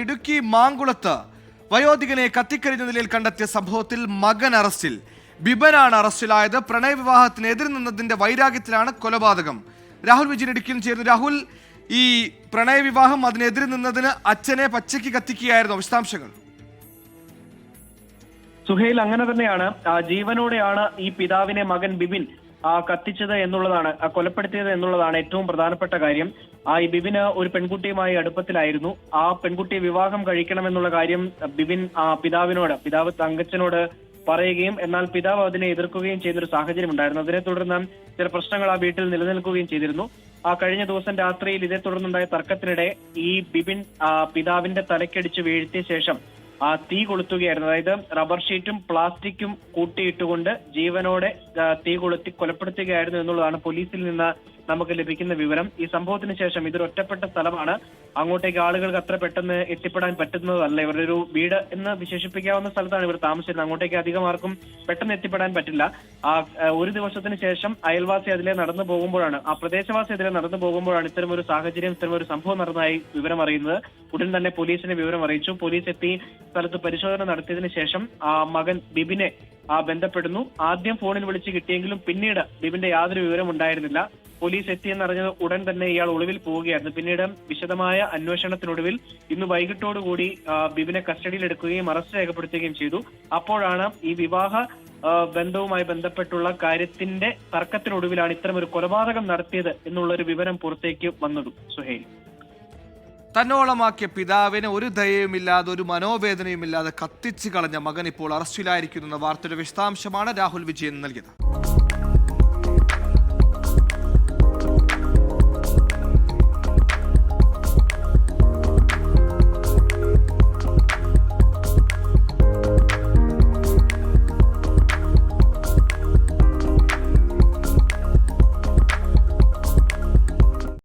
ഇടുക്കി മാങ്കുളത്ത് വയോധികനെ കത്തിക്കരിഞ്ഞ നിലയിൽ കണ്ടെത്തിയ സംഭവത്തിൽ മകൻ അറസ്റ്റിൽ. ബിബനാണ് അറസ്റ്റിലായത്. പ്രണയവിവാഹത്തിന് എതിര് നിന്നതിന്റെ വൈരാഗ്യത്തിലാണ് കൊലപാതകം. രാഹുൽ വിജയൻ ഇടുക്കിയിൽ ചേർന്നു. രാഹുൽ, ഈ പ്രണയവിവാഹം അതിനെതിരെ നിന്നതിന് അച്ഛനെ പച്ചയ്ക്ക് കത്തിക്കുകയായിരുന്നു. വിശദാംശങ്ങൾ. സുഹൈൽ, അങ്ങനെ തന്നെയാണ്. ജീവനോടെയാണ് ഈ പിതാവിനെ മകൻ ബിബിൻ കത്തിച്ചത് എന്നുള്ളതാണ്, കൊലപ്പെടുത്തിയത് എന്നുള്ളതാണ് ഏറ്റവും പ്രധാനപ്പെട്ട കാര്യം. ഈ ബിബിന് ഒരു പെൺകുട്ടിയുമായി അടുപ്പത്തിലായിരുന്നു. ആ പെൺകുട്ടിയെ വിവാഹം കഴിക്കണമെന്നുള്ള കാര്യം ബിബിൻ പിതാവ് തങ്കച്ചനോട് പറയുകയും എന്നാൽ പിതാവ് അതിനെ എതിർക്കുകയും ചെയ്തൊരു സാഹചര്യം ഉണ്ടായിരുന്നു. അതിനെ തുടർന്ന് ചില പ്രശ്നങ്ങൾ ആ വീട്ടിൽ നിലനിൽക്കുകയും ചെയ്തിരുന്നു. കഴിഞ്ഞ ദിവസം രാത്രിയിൽ ഇതേ തുടർന്നുണ്ടായ തർക്കത്തിനിടെ ഈ ബിബിൻ പിതാവിന്റെ തലക്കടിച്ച് വീഴ്ത്തിയ ശേഷം തീ കൊളുത്തുകയായിരുന്നു. അതായത് റബ്ബർ ഷീറ്റും പ്ലാസ്റ്റിക്കും കൂട്ടിയിട്ടുകൊണ്ട് ജീവനോടെ തീ കൊളുത്തി കൊലപ്പെടുത്തുകയായിരുന്നു എന്നുള്ളതാണ് പോലീസിൽ നിന്ന് നമുക്ക് ലഭിക്കുന്ന വിവരം. ഈ സംഭവത്തിന് ശേഷം ഇതൊരു ഒറ്റപ്പെട്ട സ്ഥലമാണ്. അങ്ങോട്ടേക്ക് ആളുകൾക്ക് അത്ര പെട്ടെന്ന് എത്തിപ്പെടാൻ പറ്റുന്നതല്ല. ഇവരുടെ ഒരു വീട് എന്ന് വിശേഷിപ്പിക്കാവുന്ന സ്ഥലത്താണ് ഇവർ താമസിക്കുന്നത്. അങ്ങോട്ടേക്ക് അധികം ആർക്കും പെട്ടെന്ന് എത്തിപ്പെടാൻ പറ്റില്ല. ഒരു ദിവസത്തിന് ശേഷം അയൽവാസി അതിലെ നടന്നു പോകുമ്പോഴാണ്, പ്രദേശവാസി അതിലെ നടന്നു പോകുമ്പോഴാണ് ഇത്തരമൊരു സാഹചര്യം, ഇത്തരമൊരു സംഭവം നടന്നതായി വിവരം അറിയുന്നത്. ഉടൻ തന്നെ പോലീസിനെ വിവരം അറിയിച്ചു. പോലീസ് എത്തി സ്ഥലത്ത് പരിശോധന നടത്തിയതിനു ശേഷം മകൻ ബിബിനെ ബന്ധപ്പെടുന്നു. ആദ്യം ഫോണിൽ വിളിച്ച് കിട്ടിയെങ്കിലും പിന്നീട് ബിബിന്റെ യാതൊരു വിവരം ഉണ്ടായിരുന്നില്ല. പോലീസ് എത്തിയെന്നറിഞ്ഞത് ഉടൻ തന്നെ ഇയാൾ ഒളിവിൽ പോവുകയായിരുന്നു. പിന്നീട് വിശദമായ അന്വേഷണത്തിനൊടുവിൽ ഇന്ന് വൈകിട്ടോടുകൂടി ബിബിനെ കസ്റ്റഡിയിലെടുക്കുകയും അറസ്റ്റ് രേഖപ്പെടുത്തുകയും ചെയ്തു. അപ്പോഴാണ് ഈ വിവാഹ ബന്ധവുമായി ബന്ധപ്പെട്ടുള്ള കാര്യത്തിന്റെ തർക്കത്തിനൊടുവിലാണ് ഇത്തരമൊരു കൊലപാതകം നടത്തിയത് എന്നുള്ളൊരു വിവരം പുറത്തേക്ക് വന്നതും. സുഹൈൽ, തന്നോളമാക്കിയ പിതാവിനെ ഒരു ദയയുമില്ലാതെ, ഒരു മനോവേദനയുമില്ലാതെ കത്തിച്ചു കളഞ്ഞ മകൻ ഇപ്പോൾ അറസ്റ്റിലായിരിക്കുന്നു എന്ന വാർത്തയുടെ വിശദാംശമാണ് രാഹുൽ വിജയൻ നൽകിയത്.